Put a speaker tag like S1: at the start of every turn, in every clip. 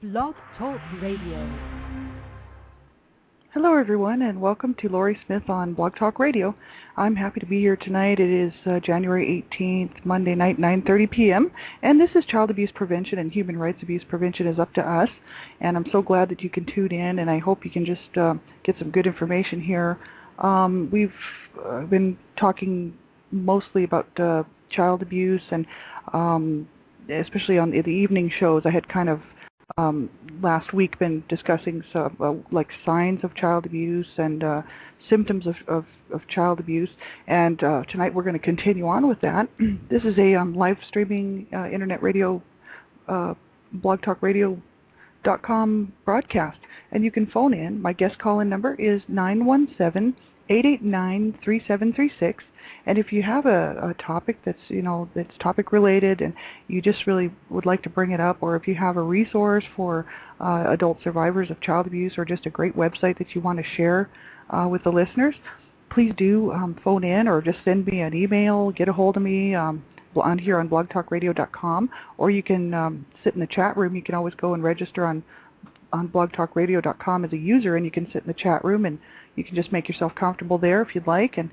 S1: Blog Talk Radio.
S2: Hello, everyone, and welcome to Laurie Smith on Blog Talk Radio. I'm happy to be here tonight. It is January 18th, Monday night, 9:30 p.m., and this is Child Abuse Prevention and Human Rights Abuse Prevention is Up to Us, and I'm so glad that you can tune in, and I hope you can just get some good information here. We've been talking mostly about child abuse, and especially on the evening shows, I had kind of last week been discussing some like signs of child abuse and symptoms of child abuse, and tonight we're going to continue on with that. This is a live streaming internet radio, blogtalkradio.com broadcast, and you can phone in. My guest call-in number is 917-889-3736. And if you have a topic that's topic related and you just really would like to bring it up, or if you have a resource for adult survivors of child abuse, or just a great website that you want to share with the listeners, please do phone in or just send me an email, get a hold of me on here on blogtalkradio.com, or you can sit in the chat room. You can always go and register on blogtalkradio.com as a user, and you can sit in the chat room and you can just make yourself comfortable there if you'd like. And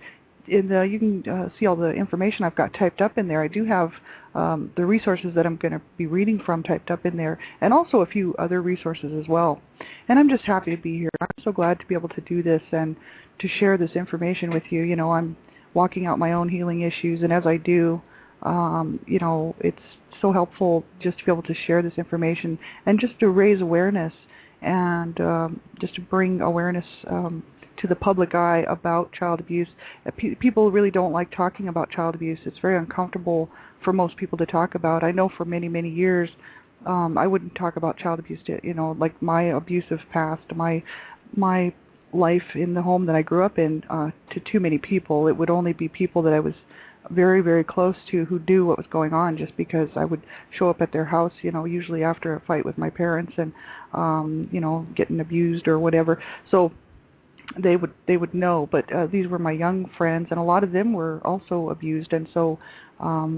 S2: you can see all the information I've got typed up in there. I do have the resources that I'm going to be reading from typed up in there, and also a few other resources as well. And I'm just happy to be here. I'm so glad to be able to do this and to share this information with you. You know, I'm walking out my own healing issues, and as I do, it's so helpful just to be able to share this information and just to raise awareness and just to bring awareness to the public eye about child abuse. People really don't like talking about child abuse. It's very uncomfortable for most people to talk about. I know for many, many years I wouldn't talk about child abuse, like my abusive past, my life in the home that I grew up in, to too many people. It would only be people that I was very, very close to who knew what was going on, just because I would show up at their house, usually after a fight with my parents and, getting abused or whatever. So they would know, but these were my young friends, and a lot of them were also abused, and so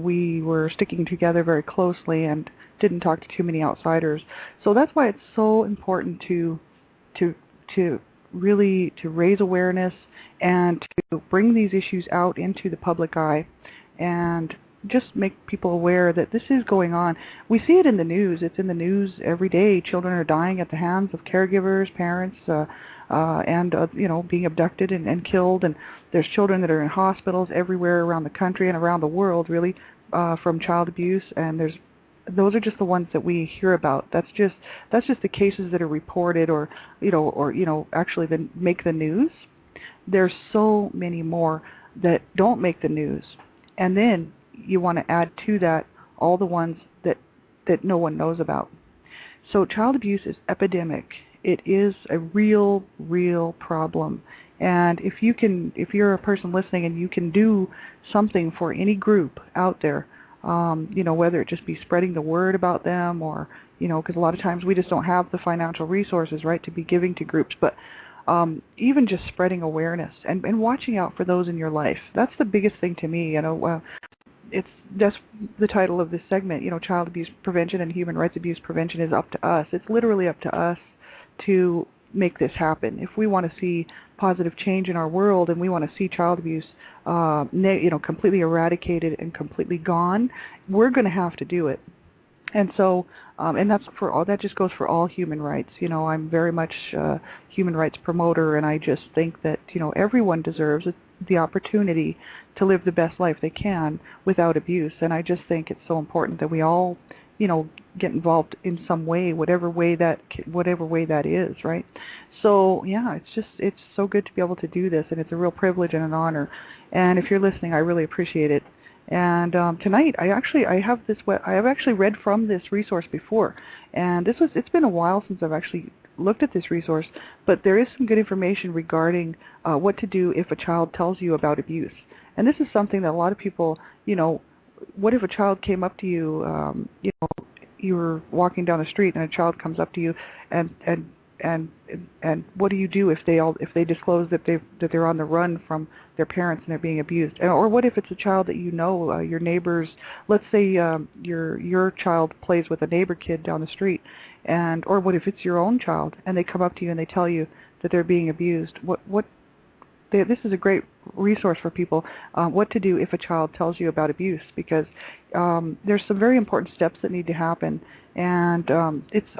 S2: we were sticking together very closely and didn't talk to too many outsiders. So that's why it's so important to really raise awareness and to bring these issues out into the public eye and just make people aware that this is going on. We see it in the news. It's in the news every day. Children are dying at the hands of caregivers, parents, and being abducted and killed. And there's children that are in hospitals everywhere around the country and around the world, really, from child abuse. And those are just the ones that we hear about. That's just the cases that are reported or actually then make the news. There's so many more that don't make the news, and then you want to add to that all the ones that no one knows about. So child abuse is epidemic. It is a real problem. And if you're a person listening and you can do something for any group out there, whether it just be spreading the word about them or, because a lot of times we just don't have the financial resources, right, to be giving to groups, but even just spreading awareness and watching out for those in your life. That's the biggest thing to me. That's the title of this segment. Child abuse prevention and human rights abuse prevention is up to us. It's literally up to us to make this happen. If we want to see positive change in our world and we want to see child abuse completely eradicated and completely gone, we're going to have to do it. And so, and that's for all. That just goes for all human rights. I'm very much a human rights promoter, and I just think that everyone deserves the opportunity to live the best life they can without abuse. And I just think it's so important that we all, get involved in some way, whatever way that is, right? So yeah, it's so good to be able to do this, and it's a real privilege and an honor. And if you're listening, I really appreciate it. And tonight, I have actually read from this resource before, and it's been a while since I've actually looked at this resource, but there is some good information regarding what to do if a child tells you about abuse. And this is something that a lot of people, what if a child came up to you, you were walking down the street and a child comes up to you and and what do you do if they disclose that they're on the run from their parents and they're being abused? Or what if it's a child that you know, your neighbors? Let's say your child plays with a neighbor kid down the street, or what if it's your own child and they come up to you and they tell you that they're being abused? This is a great resource for people, what to do if a child tells you about abuse, because there's some very important steps that need to happen, and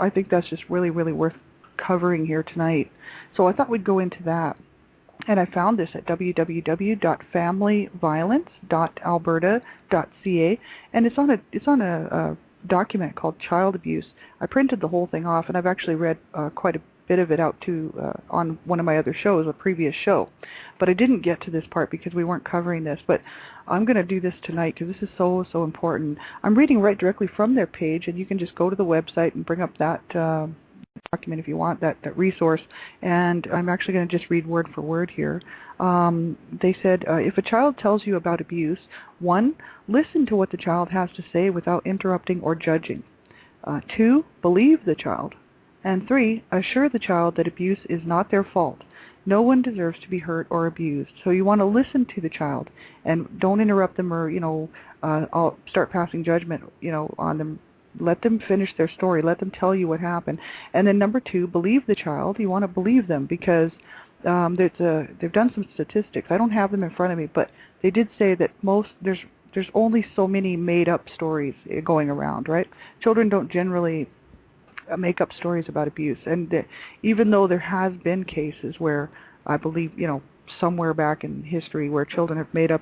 S2: I think that's just really, really worth covering here tonight. So I thought we'd go into that. And I found this at www.familyviolence.alberta.ca, and it's on a document called Child Abuse. I printed the whole thing off, and I've actually read quite a bit of it out to on one of my other shows, a previous show, but I didn't get to this part because we weren't covering this. But I'm going to do this tonight because this is so important. I'm reading right directly from their page, and you can just go to the website and bring up that document if you want, that resource. And I'm actually going to just read word for word here. They said, if a child tells you about abuse, 1, listen to what the child has to say without interrupting or judging. 2, believe the child. And 3, assure the child that abuse is not their fault. No one deserves to be hurt or abused. So you want to listen to the child and don't interrupt them or, I'll start passing judgment, on them. Let them finish their story. Let them tell you what happened. And then number 2, believe the child. You want to believe them because they've done some statistics. I don't have them in front of me, but they did say that there's only so many made-up stories going around, right? Children don't generally make up stories about abuse, and even though there has been cases where I believe somewhere back in history where children have made up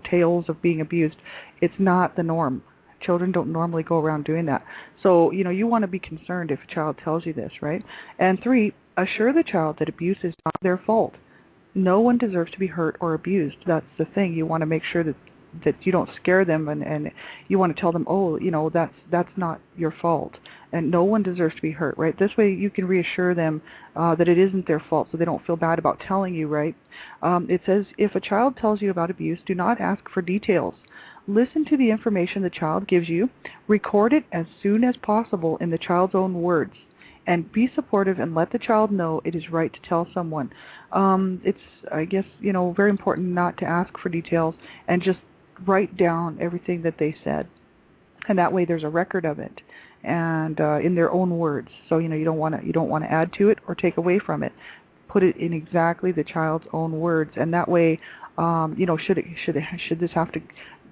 S2: tales of being abused, it's not the norm. Children don't normally go around doing that. So you want to be concerned if a child tells you this, right? And 3, assure the child that abuse is not their fault. No one deserves to be hurt or abused. That's the thing. You want to make sure that you don't scare them, and you want to tell them, that's not your fault, and no one deserves to be hurt, right? This way you can reassure them that it isn't their fault, so they don't feel bad about telling you, right? It says, if a child tells you about abuse, do not ask for details. Listen to the information the child gives you, record it as soon as possible in the child's own words, and be supportive and let the child know it is right to tell someone. It's, I guess, very important not to ask for details and just write down everything that they said, and that way there's a record of it, and in their own words. So you don't want to add to it or take away from it. Put it in exactly the child's own words, and that way, should this have to,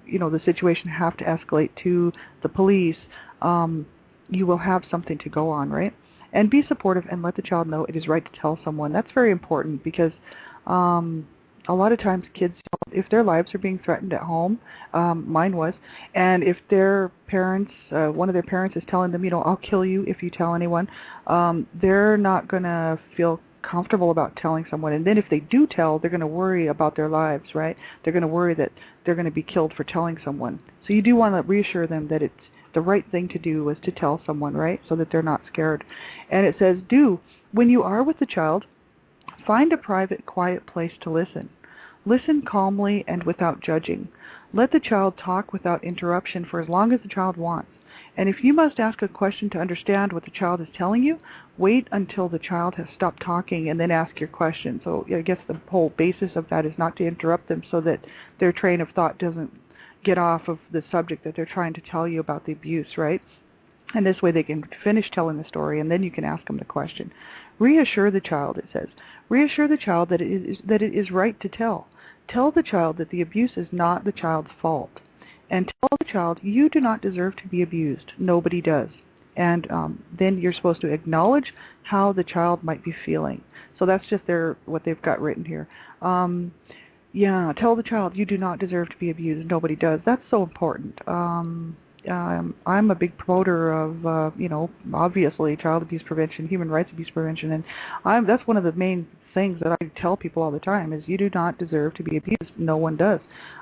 S2: the situation have to escalate to the police, you will have something to go on, right? And be supportive and let the child know it is right to tell someone. That's very important because a lot of times kids, if their lives are being threatened at home, mine was, and if their parents, one of their parents is telling them, I'll kill you if you tell anyone, they're not going to feel comfortable about telling someone. And then if they do tell, they're going to worry about their lives, right? They're going to worry that they're going to be killed for telling someone. So you do want to reassure them that it's the right thing to do is to tell someone, right? So that they're not scared. And it says, when you are with the child, find a private, quiet place to listen. Listen calmly and without judging. Let the child talk without interruption for as long as the child wants. And if you must ask a question to understand what the child is telling you, wait until the child has stopped talking and then ask your question. So I guess the whole basis of that is not to interrupt them so that their train of thought doesn't get off of the subject that they're trying to tell you about the abuse, right? And this way they can finish telling the story, and then you can ask them the question. Reassure the child, it says. Reassure the child that it is right to tell. Tell the child that the abuse is not the child's fault. And tell the child, you do not deserve to be abused. Nobody does. And then you're supposed to acknowledge how the child might be feeling. So that's just what they've got written here. Tell the child, you do not deserve to be abused. Nobody does. That's so important. I'm a big promoter of, obviously child abuse prevention, human rights abuse prevention, and that's one of the main things that I tell people all the time is you do not deserve to be abused. No one does.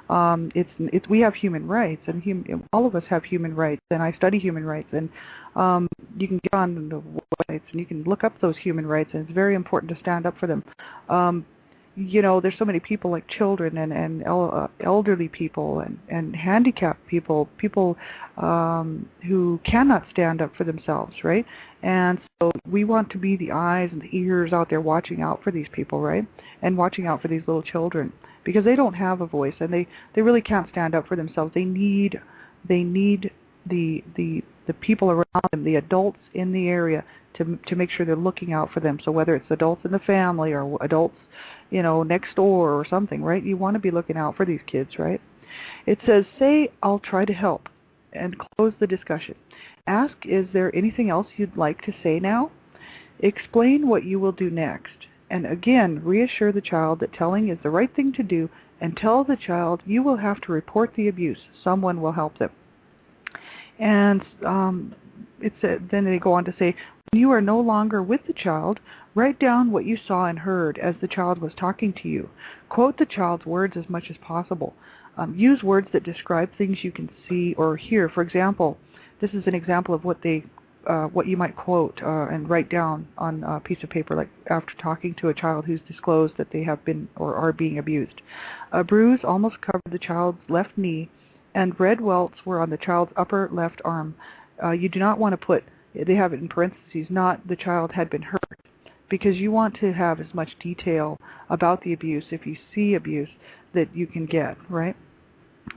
S2: We have human rights, and all of us have human rights, and I study human rights, and you can get on the websites and you can look up those human rights, and it's very important to stand up for them. there's so many people like children and elderly people and handicapped people, who cannot stand up for themselves, right? And so we want to be the eyes and the ears out there watching out for these people, right? And watching out for these little children, because they don't have a voice and they really can't stand up for themselves. They need the people around them, the adults in the area, to make sure they're looking out for them. So whether it's adults in the family or adults, next door or something, right? You want to be looking out for these kids, right? It says, say, I'll try to help, and close the discussion. Ask, is there anything else you'd like to say now? Explain what you will do next. And again, reassure the child that telling is the right thing to do, and tell the child you will have to report the abuse. Someone will help them. And then they go on to say, when you are no longer with the child, write down what you saw and heard as the child was talking to you. Quote the child's words as much as possible. Use words that describe things you can see or hear. For example, this is an example of what you might quote and write down on a piece of paper, like after talking to a child who's disclosed that they have been or are being abused. A bruise almost covered the child's left knee, and red welts were on the child's upper left arm. You do not want to put, they have it in parentheses, not the child had been hurt, because you want to have as much detail about the abuse, if you see abuse, that you can get, right?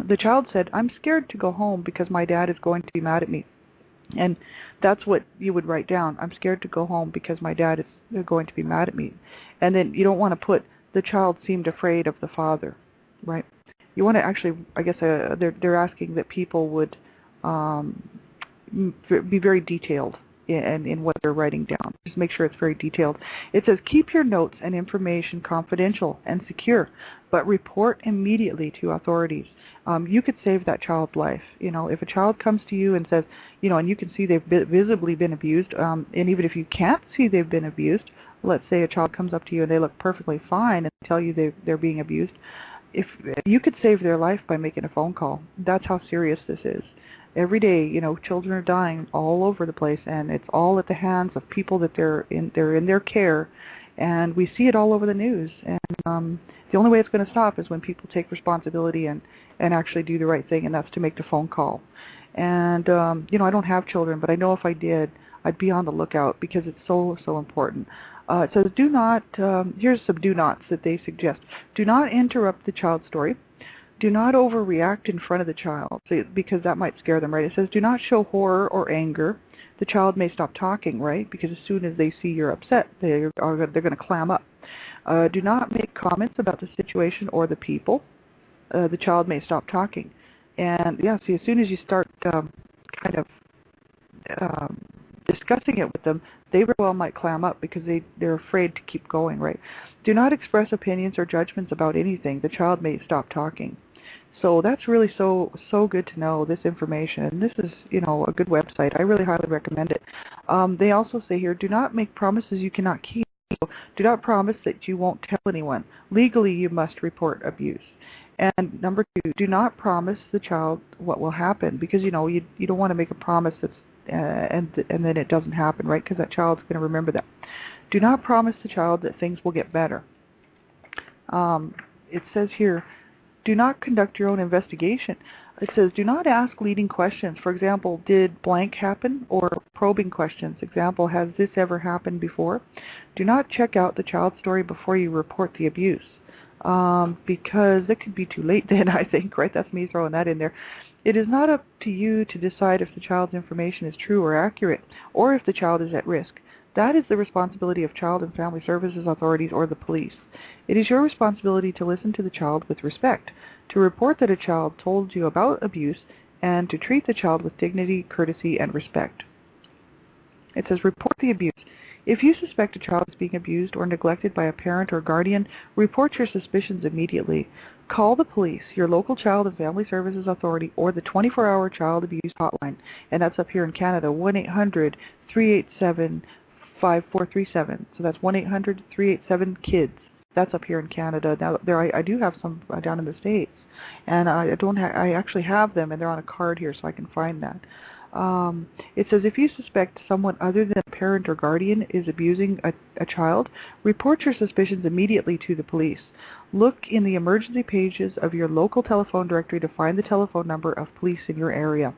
S2: The child said, I'm scared to go home because my dad is going to be mad at me. And that's what you would write down. I'm scared to go home because my dad is going to be mad at me. And then you don't want to put, the child seemed afraid of the father, right? You want to actually, I guess they're asking that people would be very detailed in what they're writing down. Just make sure it's very detailed. It says, keep your notes and information confidential and secure, but report immediately to authorities. You could save that child's life. If a child comes to you and says, and you can see they've visibly been abused, and even if you can't see they've been abused, let's say a child comes up to you and they look perfectly fine and tell you they're being abused, if you could save their life by making a phone call. That's how serious this is. Every day, children are dying all over the place, and it's all at the hands of people that they're in their care, and we see it all over the news. And the only way it's going to stop is when people take responsibility and actually do the right thing, and that's to make the phone call. And I don't have children, but I know if I did, I'd be on the lookout, because it's so important. It says, do not, here's some do nots that they suggest. Do not interrupt the child's story. Do not overreact in front of the child, because that might scare them, right? It says, do not show horror or anger. The child may stop talking, right? Because as soon as they see you're upset, they're going to clam up. Do not make comments about the situation or the people. The child may stop talking. And, see, as soon as you start discussing it with them, they very well might clam up because they're afraid to keep going, right? Do not express opinions or judgments about anything. The child may stop talking. So that's really so good to know, this information. And this is, a good website. I really highly recommend it. They also say here, do not make promises you cannot keep. Do not promise that you won't tell anyone. Legally, you must report abuse. And number 2, do not promise the child what will happen, because, you don't want to make a promise that's and then it doesn't happen, right? Because that child's going to remember that. Do not promise the child that things will get better. It says here, do not conduct your own investigation. It says, do not ask leading questions. For example, did blank happen? Or probing questions. Example, has this ever happened before? Do not check out the child's story before you report the abuse. Because it could be too late then, I think, right? That's me throwing that in there. It is not up to you to decide if the child's information is true or accurate, or if the child is at risk. That is the responsibility of Child and Family Services authorities or the police. It is your responsibility to listen to the child with respect, to report that a child told you about abuse, and to treat the child with dignity, courtesy, and respect. It says, report the abuse. If you suspect a child is being abused or neglected by a parent or guardian, report your suspicions immediately. Call the police, your local Child and Family Services Authority, or the 24-hour Child Abuse Hotline, and that's up here in Canada, 1-800-387-5437. So that's 1-800-387-KIDS. That's up here in Canada. Now, I do have some down in the States, and I actually have them, and they're on a card here, so I can find that. It says if you suspect someone other than a parent or guardian is abusing a child, report your suspicions immediately to the police. Look in the emergency pages of your local telephone directory to find the telephone number of police in your area.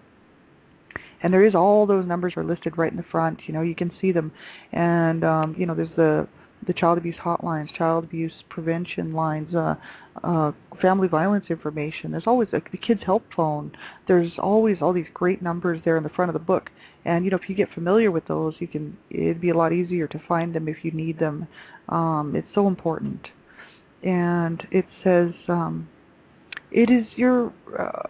S2: And there is all those numbers are listed right in the front. You can see them. And, there's the child abuse hotlines, child abuse prevention lines, family violence information. There's always the kids' help phone. There's always all these great numbers there in the front of the book. And, if you get familiar with those, it'd be a lot easier to find them if you need them. It's so important. And it says, it is your,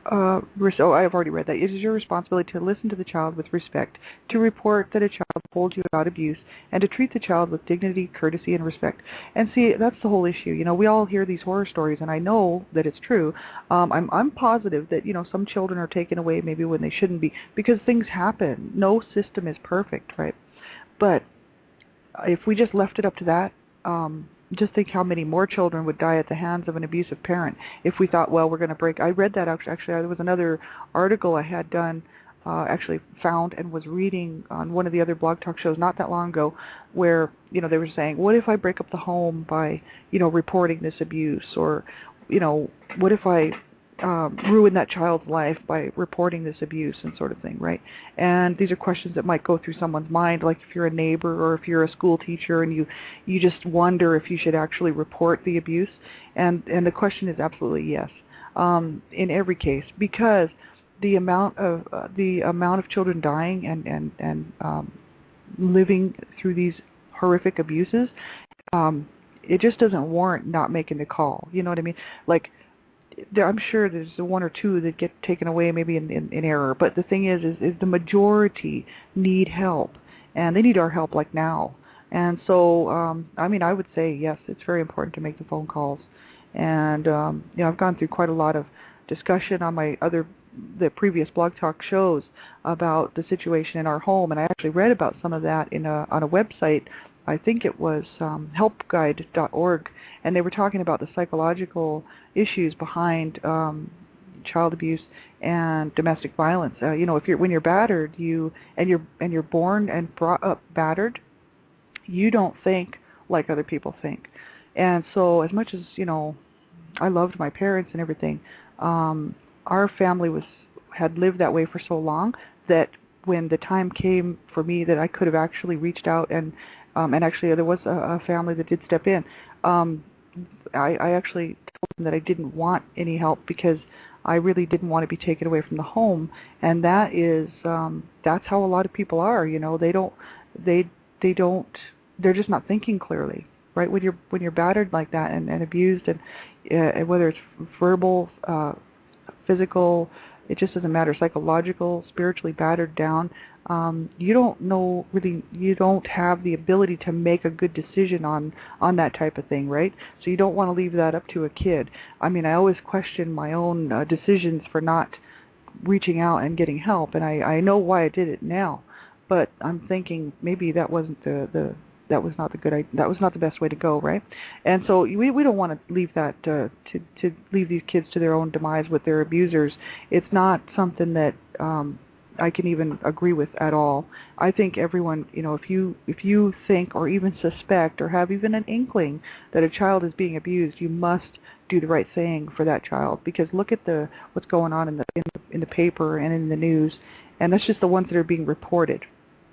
S2: I've already read that. It is your responsibility to listen to the child with respect, to report that a child told you about abuse, and to treat the child with dignity, courtesy, and respect. And see, that's the whole issue. We all hear these horror stories, and I know that it's true. I'm positive that, some children are taken away maybe when they shouldn't be, because things happen. No system is perfect, right? But if we just left it up to that, just think how many more children would die at the hands of an abusive parent if we thought, well, we're going to break. I read that actually. There was another article I had done, found and was reading on one of the other blog talk shows not that long ago, where they were saying, what if I break up the home by reporting this abuse, or what if I ruin that child's life by reporting this abuse, and sort of thing, right? And these are questions that might go through someone's mind, like if you're a neighbor or if you're a school teacher and you just wonder if you should actually report the abuse. And the question is absolutely yes, in every case, because the amount of children dying and living through these horrific abuses, it just doesn't warrant not making the call. You know what I mean? Like, I'm sure there's one or two that get taken away maybe in error, but the thing is the majority need help, and they need our help like now. And so, I would say yes, it's very important to make the phone calls. And I've gone through quite a lot of discussion on the previous blog talk shows about the situation in our home, and I actually read about some of that on a website. I think it was helpguide.org, and they were talking about the psychological issues behind child abuse and domestic violence. When you're battered, you're born and brought up battered, you don't think like other people think. And so, as much as I loved my parents and everything, our family had lived that way for so long that when the time came for me that I could have actually reached out and actually there was a family that did step in. I actually told them that I didn't want any help because I really didn't want to be taken away from the home, and that is that's how a lot of people are. They're just not thinking clearly, right? When you're battered like that and abused, and whether it's verbal, physical, it just doesn't matter, psychological, spiritually battered down, you don't have the ability to make a good decision on that type of thing, right? So you don't want to leave that up to a kid. I always question my own decisions for not reaching out and getting help, and I know why I did it now, but I'm thinking maybe that wasn't that was not the best way to go, right? And so we don't want to leave that to leave these kids to their own demise with their abusers. It's not something that I can even agree with at all. I think everyone, if you think or even suspect or have even an inkling that a child is being abused, you must do the right thing for that child, because look at what's going on in the paper and in the news, and that's just the ones that are being reported.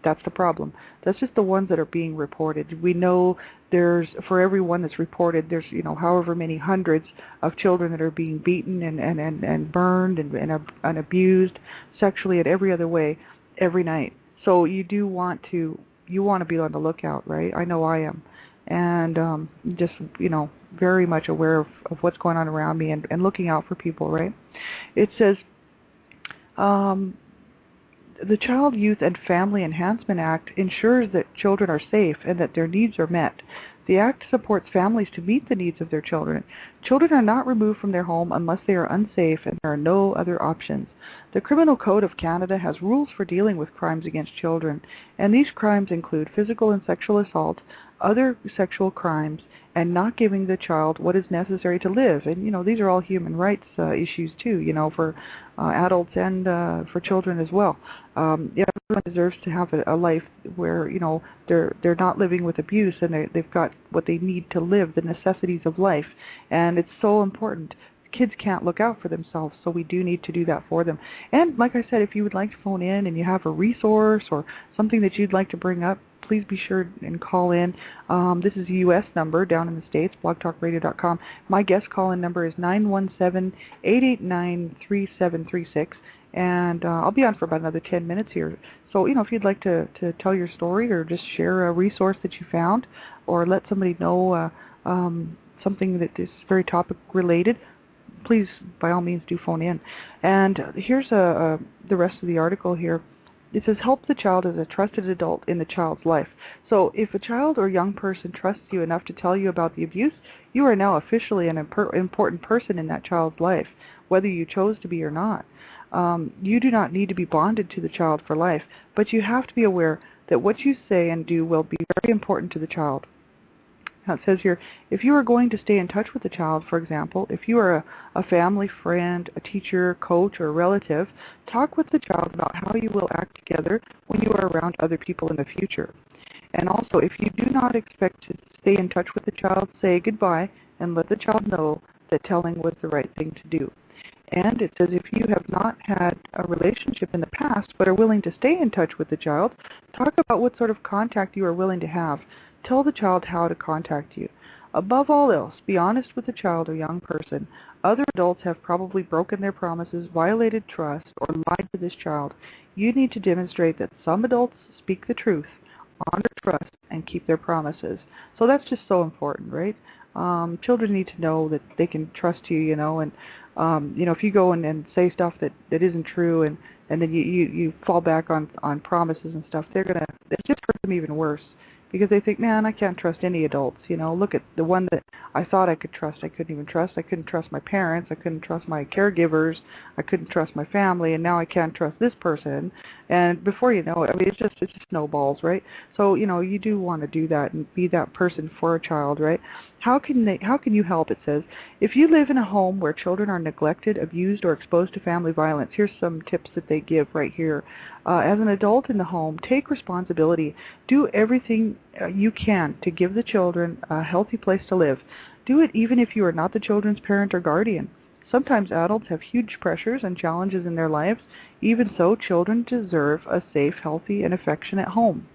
S2: That's the problem. That's just the ones that are being reported. We know for every one that's reported, there's however many hundreds of children that are being beaten and burned and abused sexually and every other way every night. So you want to be on the lookout, right? I know I am, and just very much aware of what's going on around me and looking out for people, right? It says. The Child, Youth, and Family Enhancement Act ensures that children are safe and that their needs are met. The Act supports families to meet the needs of their children. Children are not removed from their home unless they are unsafe and there are no other options. The Criminal Code of Canada has rules for dealing with crimes against children, and these crimes include physical and sexual assault, other sexual crimes, and not giving the child what is necessary to live. And, these are all human rights issues too, for adults and for children as well. Everyone deserves to have a life where they're not living with abuse, and they've got what they need to live, the necessities of life, and it's so important. Kids can't look out for themselves, so we do need to do that for them. And like I said, if you would like to phone in and you have a resource or something that you'd like to bring up, please be sure and call in. This is a U.S. number down in the States, blogtalkradio.com. My guest call-in number is 917-889-3736, and I'll be on for about another 10 minutes here. So, if you'd like to tell your story or just share a resource that you found or let somebody know something that is very topic-related, please, by all means, do phone in. And here's the rest of the article here. It says, help the child as a trusted adult in the child's life. So if a child or young person trusts you enough to tell you about the abuse, you are now officially an important person in that child's life, whether you chose to be or not. You do not need to be bonded to the child for life, but you have to be aware that what you say and do will be very important to the child. Now it says here, if you are going to stay in touch with the child, for example, if you are a family friend, a teacher, coach, or a relative, talk with the child about how you will act together when you are around other people in the future. And also, if you do not expect to stay in touch with the child, say goodbye and let the child know that telling was the right thing to do. And it says if you have not had a relationship in the past but are willing to stay in touch with the child, talk about what sort of contact you are willing to have. Tell the child how to contact you. Above all else, be honest with the child or young person. Other adults have probably broken their promises, violated trust, or lied to this child. You need to demonstrate that some adults speak the truth, honor trust, and keep their promises. So that's just so important, right? Children need to know that they can trust you, and if you go and say stuff that isn't true, and then you fall back on promises and stuff, it just hurts them even worse. Because they think, man, I can't trust any adults. Look at the one that I thought I could trust. I couldn't even trust. I couldn't trust my parents. I couldn't trust my caregivers. I couldn't trust my family, and now I can't trust this person. And before you know it, it just snowballs, right? So you do want to do that and be that person for a child, right? How can you help? It says, if you live in a home where children are neglected, abused, or exposed to family violence, here's some tips that they give right here. As an adult in the home, take responsibility. Do everything you can to give the children a healthy place to live. Do it even if you are not the children's parent or guardian. Sometimes adults have huge pressures and challenges in their lives. Even so, children deserve a safe, healthy, and affectionate home.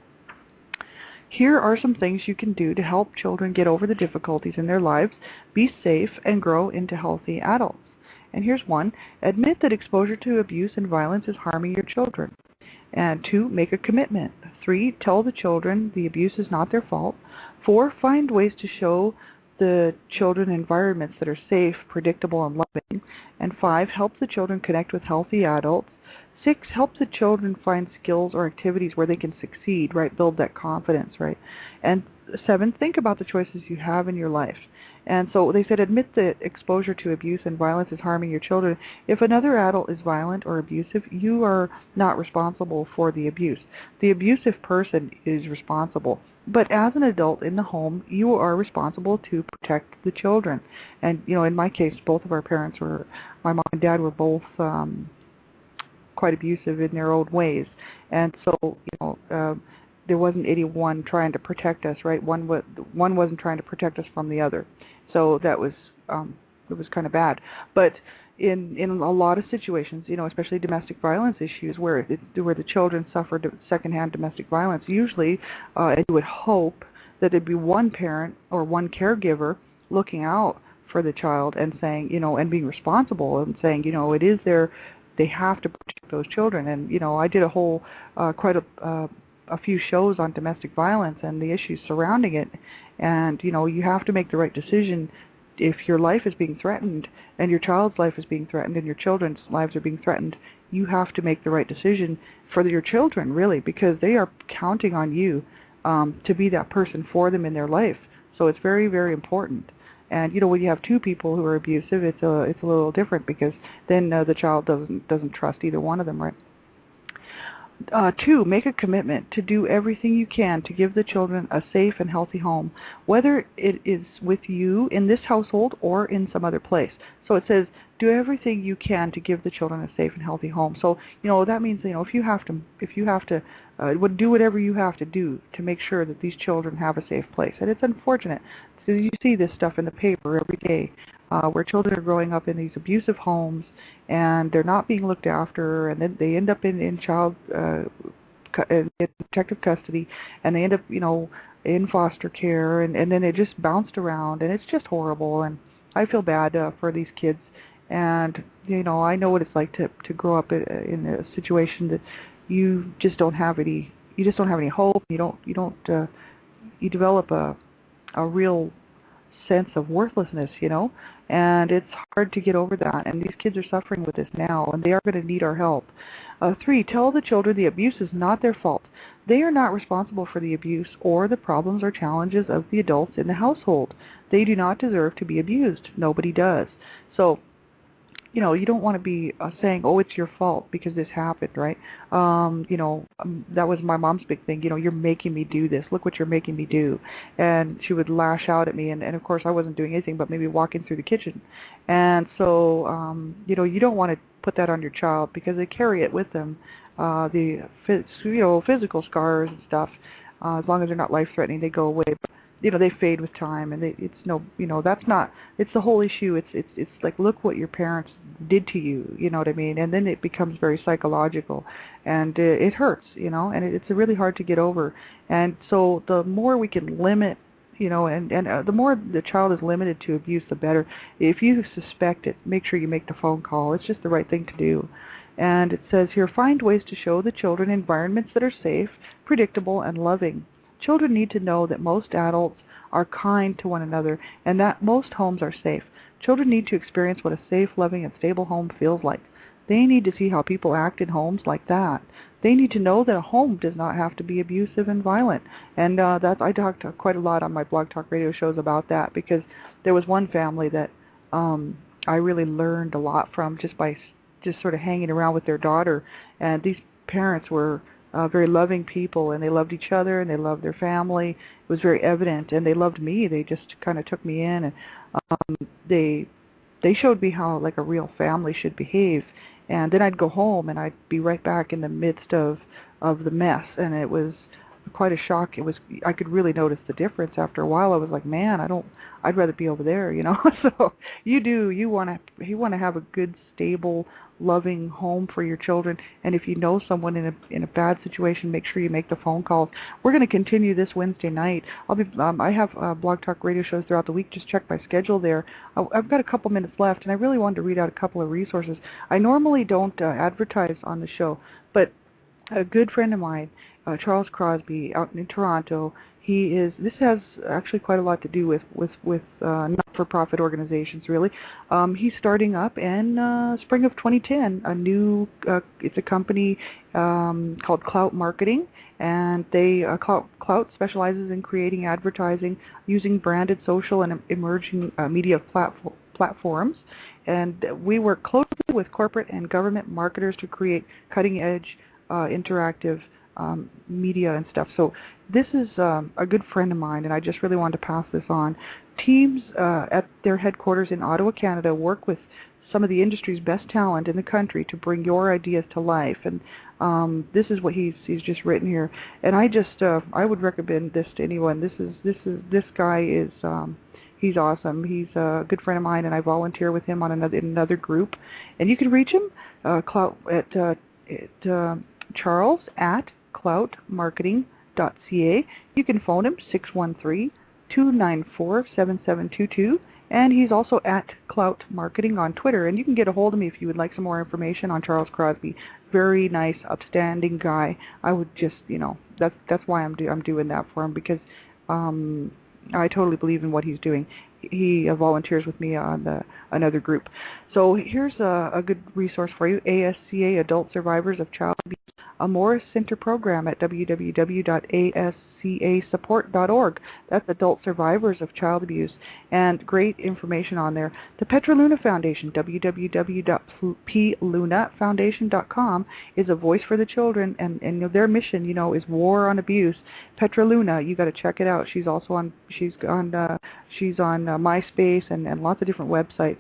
S2: Here are some things you can do to help children get over the difficulties in their lives, be safe, and grow into healthy adults. And here's one. Admit that exposure to abuse and violence is harming your children. And 2, make a commitment. 3, tell the children the abuse is not their fault. 4, find ways to show the children environments that are safe, predictable, and loving. And 5, help the children connect with healthy adults. 6, help the children find skills or activities where they can succeed, right? Build that confidence, right? And 7, think about the choices you have in your life. And so they said, admit that exposure to abuse and violence is harming your children. If another adult is violent or abusive, you are not responsible for the abuse. The abusive person is responsible. But as an adult in the home, you are responsible to protect the children. And, in my case, both of our parents my mom and dad were both quite abusive in their own ways. And so, there wasn't anyone trying to protect us, right? One wasn't trying to protect us from the other. So that was it was kind of bad. But in a lot of situations, especially domestic violence issues where the children suffered secondhand domestic violence, usually you would hope that there'd be one parent or one caregiver looking out for the child and saying, and being responsible and saying, it is they have to protect those children. And I did a whole quite a few shows on domestic violence and the issues surrounding it. And, you have to make the right decision. If your life is being threatened and your child's life is being threatened and your children's lives are being threatened, you have to make the right decision for your children, really, because they are counting on you to be that person for them in their life. So it's very, very important. And when you have two people who are abusive, it's a little different because then the child doesn't trust either one of them, right? Two, make a commitment to do everything you can to give the children a safe and healthy home, whether it is with you in this household or in some other place. So it says, do everything you can to give the children a safe and healthy home. So, that means, if you have to, do whatever you have to do to make sure that these children have a safe place. And it's unfortunate. So you see this stuff in the paper every day, where children are growing up in these abusive homes, and they're not being looked after, and then they end up in child in protective custody, and they end up, in foster care, and then it just bounced around, and it's just horrible. And I feel bad for these kids, and I know what it's like to grow up in a situation that you just don't have any hope. You develop a real sense of worthlessness, and it's hard to get over that. And these kids are suffering with this now, and they are going to need our help. 3, tell the children the abuse is not their fault. They are not responsible for the abuse or the problems or challenges of the adults in the household. They do not deserve to be abused. Nobody does. So, you don't want to be saying, oh, it's your fault because this happened, right? That was my mom's big thing. You're making me do this. Look what you're making me do. And she would lash out at me. And of course, I wasn't doing anything but maybe walking through the kitchen. And so, you don't want to put that on your child because they carry it with them, the physical scars and stuff. As long as they're not life-threatening, they go away. But they fade with time, and that's not. It's the whole issue. It's like, look what your parents did to you. You know what I mean? And then it becomes very psychological, and it hurts. And it's really hard to get over. And so the more we can limit, and the more the child is limited to abuse, the better. If you suspect it, make sure you make the phone call. It's just the right thing to do. And it says here, find ways to show the children environments that are safe, predictable, and loving. Children need to know that most adults are kind to one another and that most homes are safe. Children need to experience what a safe, loving, and stable home feels like. They need to see how people act in homes like that. They need to know that a home does not have to be abusive and violent. And I talked quite a lot on my Blog Talk Radio shows about that, because there was one family that I really learned a lot from just by just sort of hanging around with their daughter. And these parents were very loving people, and they loved each other, and they loved their family. It was very evident, and they loved me. They just kind of took me in, and they showed me how like a real family should behave. And then I'd go home, and I'd be right back in the midst of the mess, and it was quite a shock. I could really notice the difference after a while. I was like, man, I'd rather be over there, So you want to have a good, stable, loving home for your children. And if you know someone in a bad situation, make sure you make the phone calls. We're going to continue this Wednesday night. I have Blog Talk Radio shows throughout the week. Just check my schedule there. I've got a couple minutes left, and I really wanted to read out a couple of resources. I normally don't advertise on the show, but a good friend of mine, Charles Crosby, out in Toronto, this has actually quite a lot to do with not-for-profit organizations, really. He's starting up in spring of 2010 it's a company called Clout Marketing, and Clout specializes in creating advertising using branded social and emerging media platforms. And we work closely with corporate and government marketers to create cutting-edge interactive media and stuff. So this is a good friend of mine, and I just really wanted to pass this on. Teams at their headquarters in Ottawa, Canada, work with some of the industry's best talent in the country to bring your ideas to life. And this is what he's just written here. And I would recommend this to anyone. This guy is he's awesome. He's a good friend of mine, and I volunteer with him on another group. And you can reach him Charles at cloutmarketing.ca. You can phone him 613-294-7722, and he's also at Clout Marketing on Twitter. And you can get a hold of me if you would like some more information on Charles Crosby. Very nice, upstanding guy. I would just, that's why I'm doing that for him, because I totally believe in what he's doing. He volunteers with me on another group. So here's a good resource for you: ASCA, Adult Survivors of Child Abuse, a Morris Center program at www.asca.ca. ASCAsupport.org. That's Adult Survivors of Child Abuse, and great information on there. The Petroluna Foundation, www.plunafoundation.com, is a voice for the children, and their mission, is war on abuse. Petroluna, you got to check it out. She's also on MySpace and lots of different websites.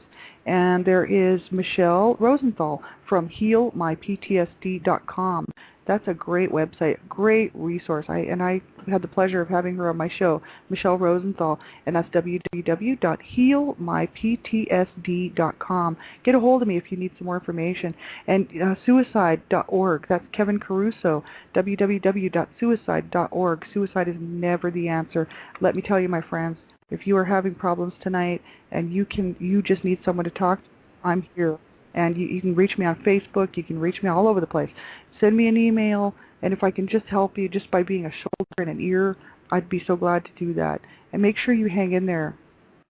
S2: And there is Michelle Rosenthal from HealMyPTSD.com. That's a great website, great resource. I had the pleasure of having her on my show, Michelle Rosenthal, and that's www.healmyptsd.com. Get a hold of me if you need some more information. And suicide.org, that's Kevin Caruso, www.suicide.org. Suicide is never the answer. Let me tell you, my friends, if you are having problems tonight and you just need someone to talk to, I'm here. And you can reach me on Facebook. You can reach me all over the place. Send me an email, and if I can just help you just by being a shoulder and an ear, I'd be so glad to do that. And make sure you hang in there.